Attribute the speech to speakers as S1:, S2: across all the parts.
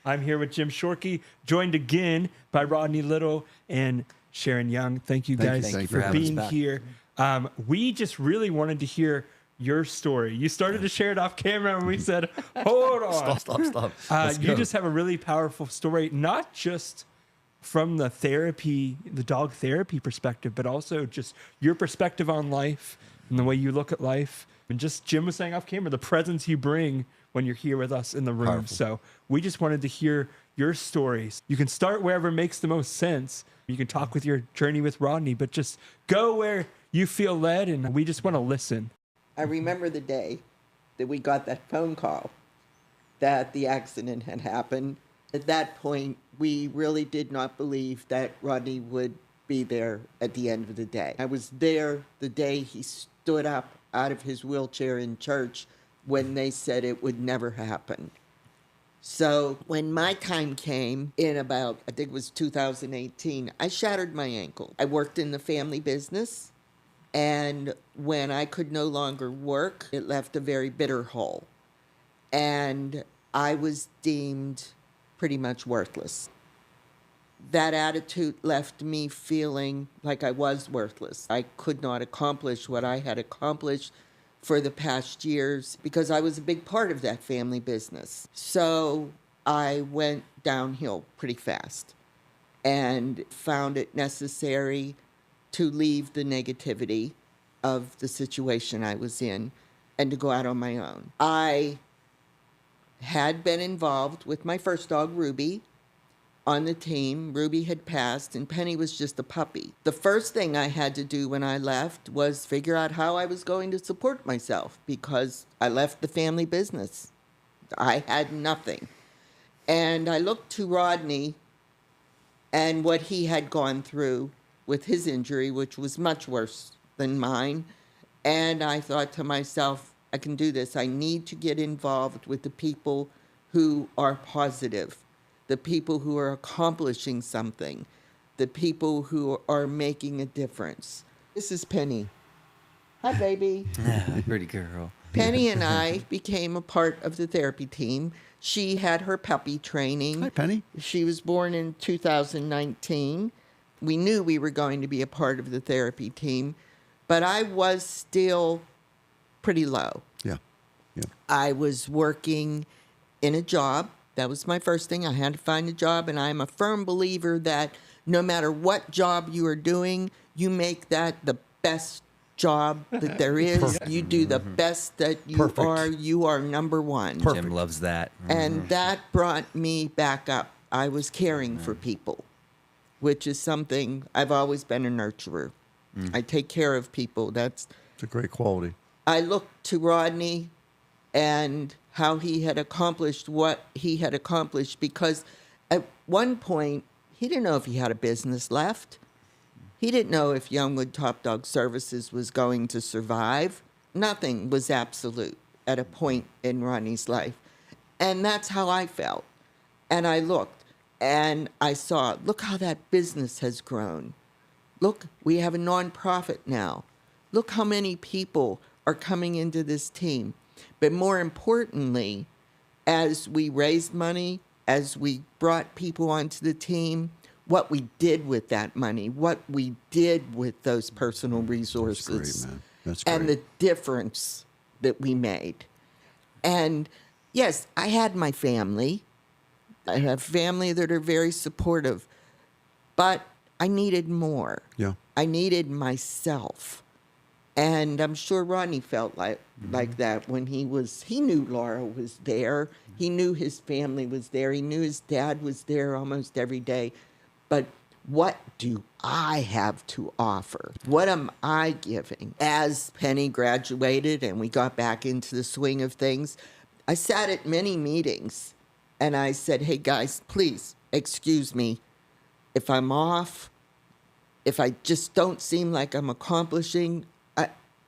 S1: I'm here with Jim Shorkey, joined again by Rodney Little and Sharon Young. Thank you guys
S2: Thank you
S1: for
S2: for
S1: being here. We just really wanted to hear your story. You started to share it off camera and we said, hold on.
S2: Stop.
S1: You just have a really powerful story, not just from the dog therapy perspective, but also just your perspective on life and the way you look at life. And just Jim was saying off camera, the presence you bring when you're here with us in the room.
S2: Powerful.
S1: So we just wanted to hear your stories. You can start wherever makes the most sense. You can talk with your journey with Rodney, but just go where you feel led, and we just want to listen.
S3: I remember the day that we got that phone call that the accident had happened. At that point, we really did not believe that Rodney would be there at the end of the day. I was there the day he stood up out of his wheelchair in church when they said it would never happen. So when my time came in about, I think it was 2018, I shattered my ankle. I worked in the family business, and when I could no longer work, it left a very bitter hole. And I was deemed pretty much worthless. That attitude left me feeling like I was worthless. I could not accomplish what I had accomplished for the past years because I was a big part of that family business. So I went downhill pretty fast and found it necessary to leave the negativity of the situation I was in and to go out on my own. I had been involved with my first dog, Ruby, on the team. Ruby had passed and Penny was just a puppy. The first thing I had to do when I left was figure out how I was going to support myself because I left the family business. I had nothing. And I looked to Rodney and what he had gone through with his injury, which was much worse than mine. And I thought to myself, I can do this. I need to get involved with the people who are positive, the people who are accomplishing something, the people who are making a difference. This is Penny. Hi, baby.
S2: Pretty girl.
S3: Penny and I became a part of the therapy team. She had her puppy training.
S4: Hi, Penny.
S3: She was born in 2019. We knew we were going to be a part of the therapy team, but I was still pretty low.
S4: Yeah.
S3: I was working in a job. That was my first thing. I had to find a job, and I'm a firm believer that no matter what job you are doing, you make that the best job that there is.
S4: Perfect.
S3: You do the best that you
S4: Perfect.
S3: are. You are number one.
S4: Perfect.
S2: Jim loves that.
S3: And that brought me back up. I was caring for people, which is something I've always been a nurturer. I take care of people.
S4: It's a great quality.
S3: I looked to Rodney and how he had accomplished what he had accomplished because at one point, he didn't know if he had a business left. He didn't know if Youngwood Top Dog Services was going to survive. Nothing was absolute at a point in Rodney's life. And that's how I felt. And I looked and I saw, look how that business has grown. Look, we have a nonprofit now. Look how many people are coming into this team. But more importantly, as we raised money, as we brought people onto the team, what we did with that money, what we did with those personal resources,
S4: That's great, man. That's great.
S3: and the difference that we made. And yes, I had my family. I have family that are very supportive, but I needed more.
S4: Yeah.
S3: I needed myself. And I'm sure Rodney felt like that when he knew Laura was there. He knew his family was there. He knew his dad was there almost every day. But what do I have to offer? What am I giving? As Penny graduated and we got back into the swing of things, I sat at many meetings and I said, hey guys, please excuse me if I'm off, if I just don't seem like I'm accomplishing.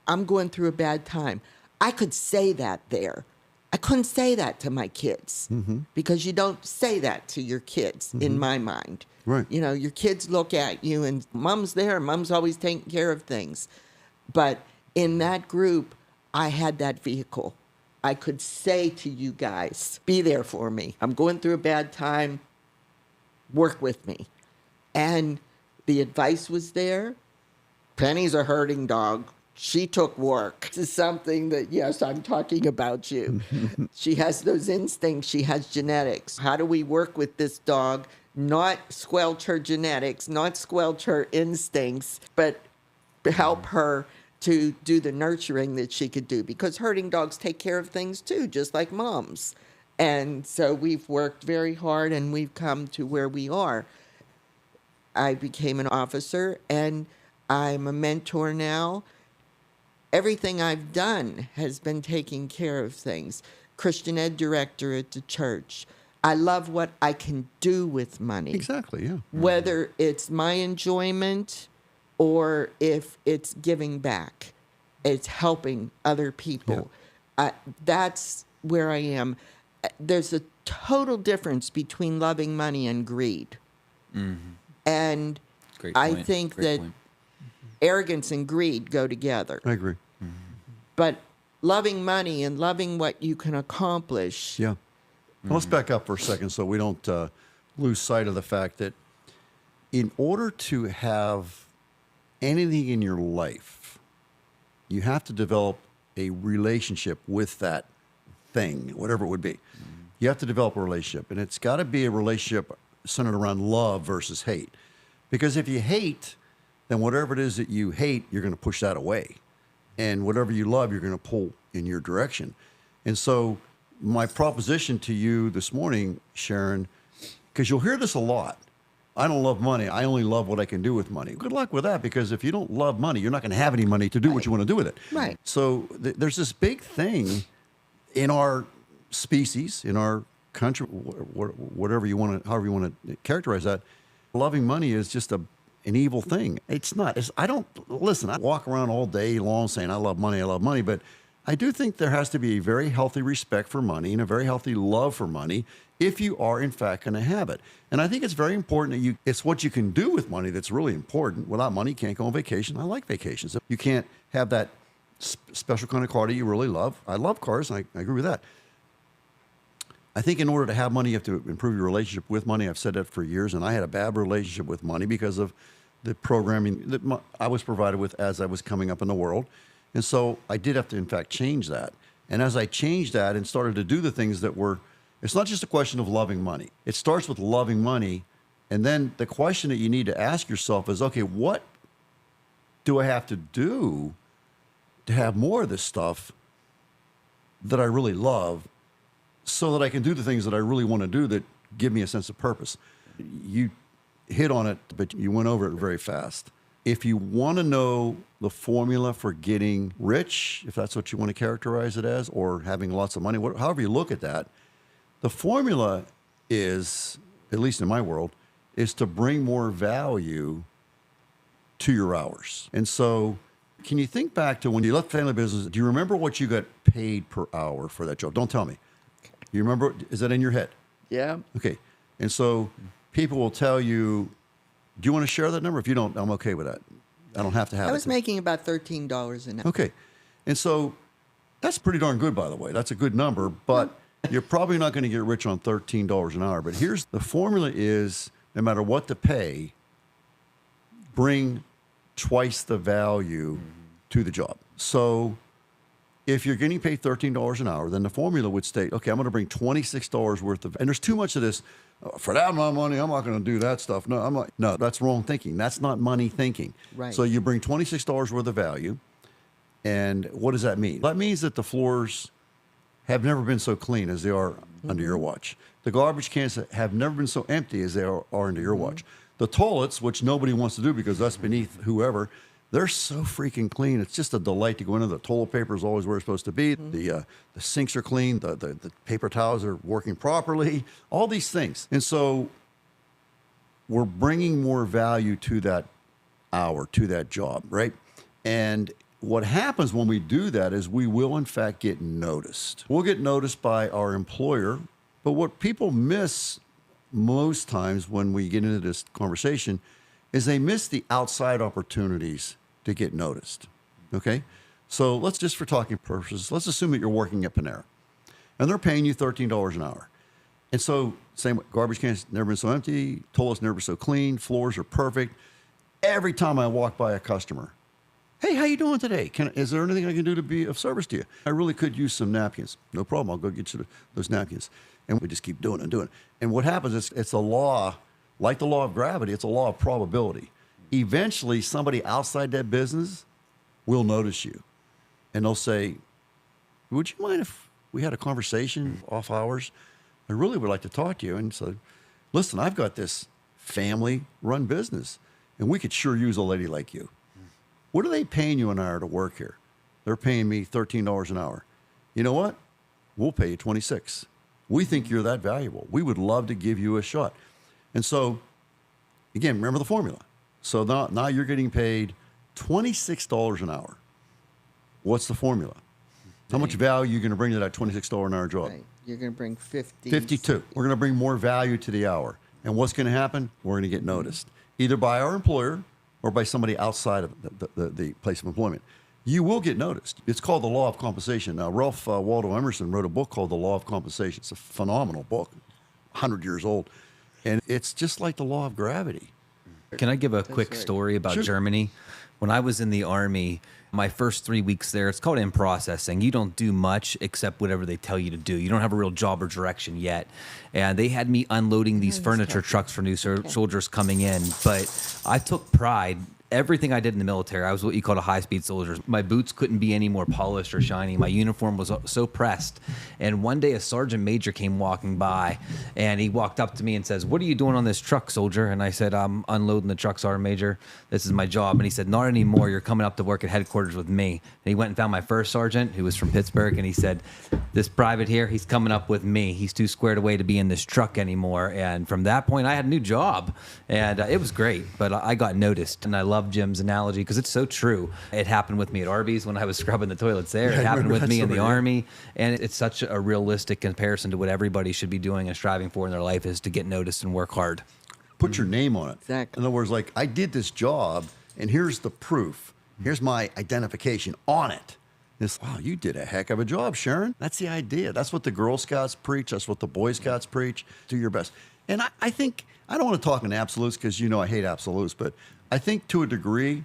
S3: I'm going through a bad time. I could say that there. I couldn't say that to my kids because you don't say that to your kids in my mind.
S4: Right.
S3: You know, your kids look at you and mom's there. Mom's always taking care of things. But in that group, I had that vehicle. I could say to you guys, be there for me. I'm going through a bad time. Work with me. And the advice was there. Penny's a herding dog. She took work. This is something that, yes, I'm talking about you. She has those instincts. She has genetics. How do we work with this dog? Not squelch her genetics, not squelch her instincts, but help her to do the nurturing that she could do. Because herding dogs take care of things too, just like moms. And so we've worked very hard and we've come to where we are. I became an officer and I'm a mentor now. Everything I've done has been taking care of things. Christian ed director at the church. I love what I can do with money.
S4: Exactly, yeah.
S3: Whether it's my enjoyment or if it's giving back. It's helping other people. That's where I am. There's a total difference between loving money and greed. And I think that arrogance and greed go together.
S4: I agree.
S3: But loving money and loving what you can accomplish.
S4: Yeah. Well, let's back up for a second so we don't lose sight of the fact that in order to have anything in your life, you have to develop a relationship with that thing, whatever it would be. You have to develop a relationship, and it's got to be a relationship centered around love versus hate. Because if you hate, then whatever it is that you hate, you're going to push that away. And whatever you love, you're going to pull in your direction. And so my proposition to you this morning, Sharon, because you'll hear this a lot. I don't love money. I only love what I can do with money. Good luck with that, because if you don't love money, you're not going to have any money to do what you want to do with it.
S3: Right.
S4: So there's this big thing in our species, in our country, whatever you want to, however you want to characterize that. Loving money is just an evil thing. It's not. I walk around all day long saying I love money, but I do think there has to be a very healthy respect for money and a very healthy love for money if you are in fact going to have it. And I think it's very important that it's what you can do with money that's really important. Without money, you can't go on vacation. I like vacations. You can't have that special kind of car that you really love. I love cars, and I agree with that. I think in order to have money, you have to improve your relationship with money. I've said that for years, and I had a bad relationship with money because of the programming that I was provided with as I was coming up in the world. And so I did have to, in fact, change that. And as I changed that and started to do the things that were, it's not just a question of loving money. It starts with loving money. And then the question that you need to ask yourself is, okay, what do I have to do to have more of this stuff that I really love so that I can do the things that I really want to do that give me a sense of purpose? You hit on it, but you went over it very fast. If you want to know the formula for getting rich, if that's what you want to characterize it as, or having lots of money, however you look at that, the formula is, at least in my world, is to bring more value to your hours. And so can you think back to when you left family business, do you remember what you got paid per hour for that job? Don't tell me. You remember, is that in your head?
S3: Yeah.
S4: Okay. And so people will tell you, do you want to share that number? If you don't, I'm okay with that. I don't have to have it.
S3: I was making about $13 an hour.
S4: Okay. And so that's pretty darn good, by the way. That's a good number, but you're probably not going to get rich on $13 an hour. But here's the formula is, no matter what the pay, bring twice the value to the job. So if you're getting paid $13 an hour, then the formula would state, okay, I'm going to bring $26 worth of, and there's too much of this, for that amount of money, I'm not going to do that stuff. No, that's wrong thinking. That's not money thinking.
S3: Right.
S4: So you bring $26 worth of value. And what does that mean? That means that the floors have never been so clean as they are under your watch. The garbage cans have never been so empty as they are under your watch. The toilets, which nobody wants to do because that's beneath whoever, they're so freaking clean. It's just a delight to go into. The toilet paper is always where it's supposed to be. The sinks are clean. The paper towels are working properly. All these things. And so we're bringing more value to that hour, to that job, right? And what happens when we do that is we will, in fact, get noticed. We'll get noticed by our employer. But what people miss most times when we get into this conversation is they miss the outside opportunities to get noticed, okay? So let's just, for talking purposes, let's assume that you're working at Panera. and they're paying you $13 an hour. And so, same garbage cans never been so empty, toilets never so clean, floors are perfect. Every time I walk by a customer, hey, how you doing today? Is there anything I can do to be of service to you? I really could use some napkins. No problem. I'll go get you those napkins. And we just keep doing it and doing it. And what happens is it's a law, like the law of gravity, it's a law of probability. Eventually, somebody outside that business will notice you. And they'll say, would you mind if we had a conversation off hours? I really would like to talk to you. And so, listen, I've got this family-run business, and we could sure use a lady like you. What are they paying you an hour to work here? They're paying me $13 an hour. You know what? We'll pay you $26. We think you're that valuable. We would love to give you a shot. And so, again, remember the formula. So now you're getting paid $26 an hour. What's the formula? How much value are you going to bring to that $26 an hour job?
S3: Right. You're going to bring 50.
S4: 52. We're going to bring more value to the hour. And what's going to happen? We're going to get noticed, either by our employer or by somebody outside of the place of employment. You will get noticed. It's called the law of compensation. Now, Ralph Waldo Emerson wrote a book called The Law of Compensation. It's a phenomenal book, 100 years old. And it's just like the law of gravity.
S2: Can I give a quick story about Germany? When I was in the Army, my first 3 weeks there, it's called in processing. You don't do much except whatever they tell you to do. You don't have a real job or direction yet. And they had me unloading these furniture trucks for new soldiers coming in. But I took pride. Everything I did in the military, I was what you call a high-speed soldier. My boots couldn't be any more polished or shiny. My uniform was so pressed. And one day a sergeant major came walking by, and he walked up to me and says, "What are you doing on this truck, soldier?" And I said, "I'm unloading the truck, Sergeant Major. This is my job." And he said, "Not anymore. You're coming up to work at headquarters with me." And he went and found my first sergeant, who was from Pittsburgh, and he said, "This private here, he's coming up with me. He's too squared away to be in this truck anymore." And from that point, I had a new job, and it was great. But I got noticed, and I love Jim's analogy because it's so true. It happened with me at Arby's when I was scrubbing the toilets there. It happened with me in the Army, and it's such a realistic comparison to what everybody should be doing and striving for in their life is to get noticed and work hard.
S4: Put your name on it.
S3: Exactly.
S4: In other words, like, I did this job, and here's the proof. Here's my identification on it. It's, wow, you did a heck of a job, Sharon. That's the idea. That's what the Girl Scouts preach. That's what the Boy Scouts preach. Do your best. And I think, I don't want to talk in absolutes because you know I hate absolutes, but I think to a degree,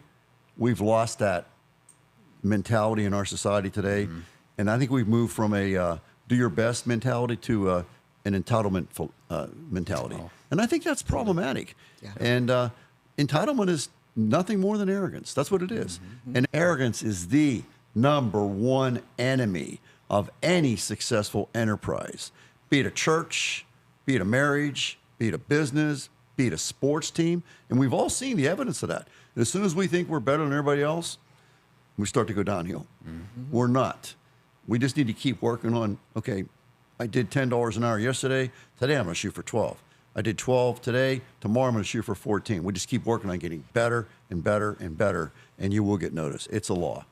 S4: we've lost that mentality in our society today. Mm-hmm. And I think we've moved from a do your best mentality to an entitlement mentality. Oh. And I think that's problematic. Yeah. And entitlement is nothing more than arrogance. That's what it is. Mm-hmm. And arrogance is the number one enemy of any successful enterprise, be it a church, be it a marriage, be it a business, be it a sports team. And we've all seen the evidence of that. As soon as we think we're better than everybody else, we start to go downhill. Mm-hmm. We're not. We just need to keep working on, okay, I did $10 an hour yesterday. Today I'm going to shoot for 12. I did 12 today. Tomorrow I'm going to shoot for 14. We just keep working on getting better and better and better, and you will get noticed. It's a law.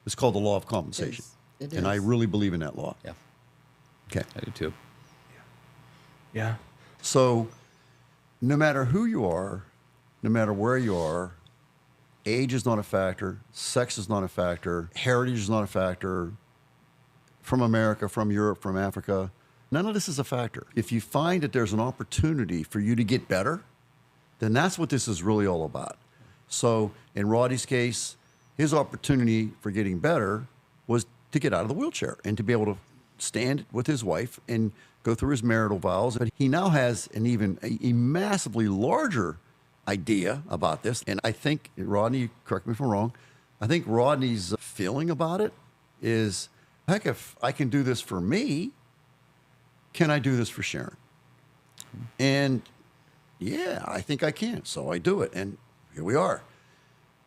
S4: It's called the law of compensation.
S3: It is.
S4: And I really believe in that law.
S2: Yeah.
S4: Okay.
S2: I do too.
S1: Yeah.
S4: So no matter who you are, no matter where you are, age is not a factor, sex is not a factor, heritage is not a factor, from America, from Europe, from Africa, none of this is a factor. If you find that there's an opportunity for you to get better, then that's what this is really all about. So in Roddy's case, his opportunity for getting better was to get out of the wheelchair and to be able to stand with his wife and go through his marital vows. But he now has a massively larger idea about this. And I think, Rodney, correct me if I'm wrong, I think Rodney's feeling about it is, heck, if I can do this for me, can I do this for Sharon? And yeah, I think I can. So I do it. And here we are.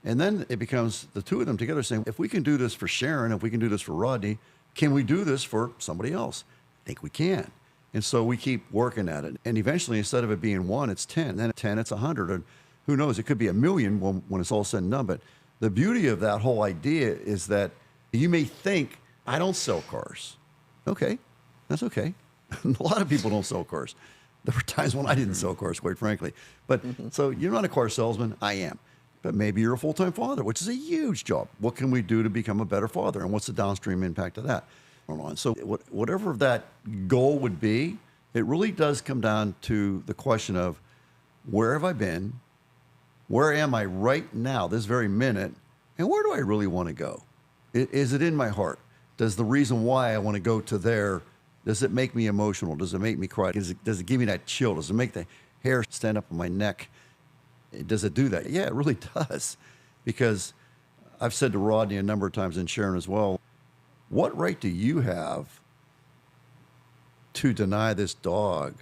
S4: And then it becomes the two of them together saying, if we can do this for Sharon, if we can do this for Rodney, can we do this for somebody else? I think we can. And so we keep working at it. And eventually, instead of it being 1, it's 10. Then 10, it's 100. And who knows, it could be 1,000,000 when it's all said and done. But the beauty of that whole idea is that you may think, I don't sell cars. Okay, that's okay. A lot of people don't sell cars. There were times when I didn't sell cars, quite frankly. But so you're not a car salesman. I am. But maybe you're a full-time father, which is a huge job. What can we do to become a better father? And what's the downstream impact of that? on. So whatever that goal would be, it really does come down to the question of where have I been? Where am I right now, this very minute? And where do I really want to go? Is it in my heart? Does the reason why I want to go to there, does it make me emotional? Does it make me cry? Does it give me that chill? Does it make the hair stand up on my neck? Does it do that? Yeah, it really does. Because I've said to Rodney a number of times, and Sharon as well, what right do you have to deny this dog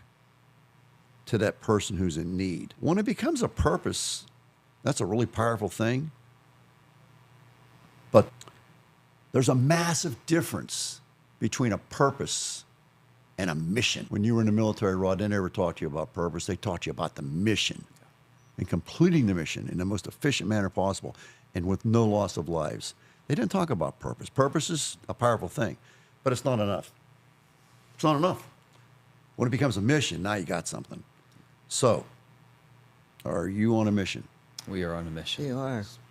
S4: to that person who's in need? When it becomes a purpose, that's a really powerful thing. But there's a massive difference between a purpose and a mission. When you were in the military, Rod, they never taught you about purpose. They taught you about the mission and completing the mission in the most efficient manner possible and with no loss of lives. They didn't talk about purpose. Purpose is a powerful thing, but it's not enough. It's not enough. When it becomes a mission, now you got something. So, are you on a mission?
S2: We are on a mission.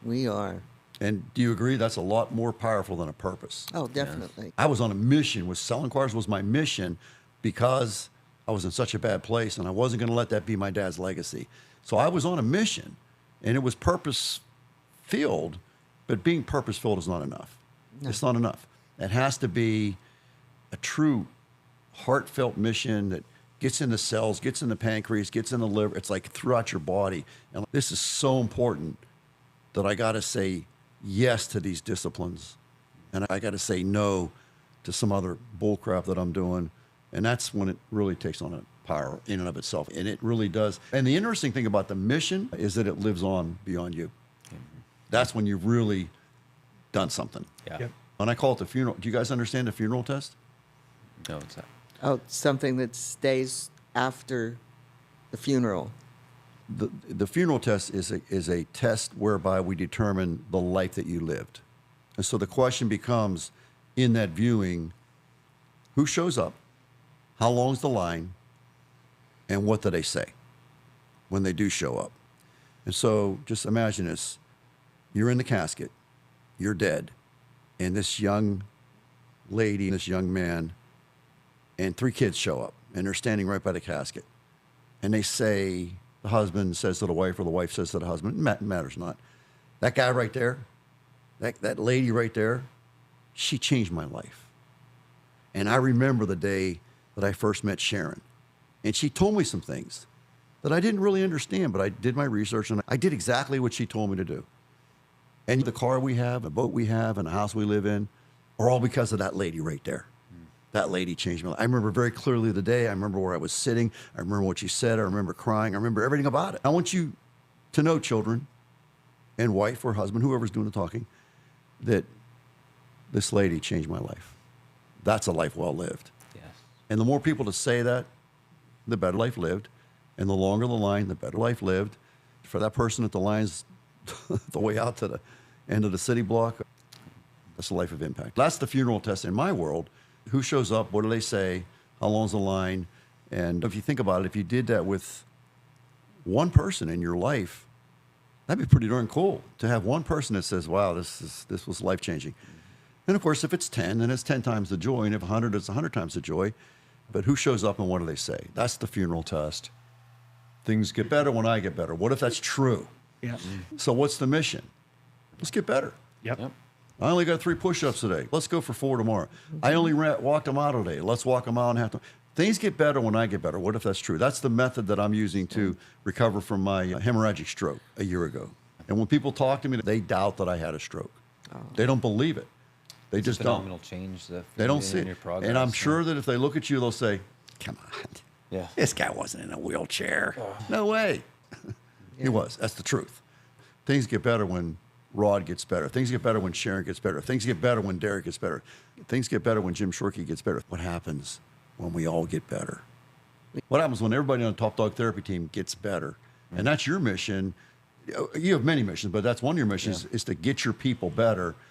S3: We are.
S4: And do you agree that's a lot more powerful than a purpose?
S3: Oh, definitely.
S4: I was on a mission. Selling cars was my mission because I was in such a bad place and I wasn't going to let that be my dad's legacy. So I was on a mission and it was purpose-filled, but being purpose-filled is not enough. No. It's not enough. It has to be a true heartfelt mission that gets in the cells, gets in the pancreas, gets in the liver. It's like throughout your body. And this is so important that I got to say yes to these disciplines. And I got to say no to some other bullcrap that I'm doing. And that's when it really takes on a power in and of itself. And it really does. And the interesting thing about the mission is that it lives on beyond you. Mm-hmm. That's when you've really done something.
S2: Yeah.
S1: Yep.
S4: And I call it the funeral. Do you guys understand the funeral test?
S2: No, it's not.
S3: Oh, something that stays after the funeral.
S4: The funeral test is a test whereby we determine the life that you lived. And so the question becomes, in that viewing, who shows up, how long's the line, and what do they say when they do show up? And so just imagine this. You're in the casket, you're dead, and this young lady, this young man, and 3 kids show up, and they're standing right by the casket. And they say, the husband says to the wife, or the wife says to the husband, matters not. That guy right there, that lady right there, she changed my life. And I remember the day that I first met Sharon. And she told me some things that I didn't really understand, but I did my research, and I did exactly what she told me to do. And the car we have, the boat we have, and the house we live in are all because of that lady right there. That lady changed my life. I remember very clearly the day. I remember where I was sitting. I remember what she said. I remember crying. I remember everything about it. I want you to know, children and wife or husband, whoever's doing the talking, that this lady changed my life. That's a life well lived.
S2: Yes.
S4: And the more people to say that, the better life lived. And the longer the line, the better life lived. For that person at the line's the way out to the end of the city block, that's a life of impact. That's the funeral test in my world. Who shows up? What do they say? How long's the line? And if you think about it, if you did that with one person in your life, that'd be pretty darn cool to have one person that says, wow, this was life-changing. And of course, if it's 10, then it's 10 times the joy. And if 100, it's 100 times the joy. But who shows up and what do they say? That's the funeral test. Things get better when I get better. What if that's true?
S1: Yeah.
S4: So what's the mission? Let's get better.
S1: Yep.
S4: I only got 3 push-ups today. Let's go for 4 tomorrow. I only walked a mile today. Let's walk a mile and a half. Things get better when I get better. What if that's true? That's the method that I'm using to recover from my hemorrhagic stroke a year ago. And when people talk to me, they doubt that I had a stroke. Oh. They don't believe it. They just don't.
S2: Phenomenal change.
S4: They don't see it. And I'm sure that if they look at you, they'll say, come on.
S2: Yeah.
S4: This guy wasn't in a wheelchair. No way. He was. That's the truth. Things get better when Rod gets better. Things get better when Sharon gets better. Things get better when Derek gets better. Things get better when Jim Shorkey gets better. What happens when we all get better? What happens when everybody on the Top Dog Therapy team gets better? And that's your mission. You have many missions, but that's one of your missions is to get your people better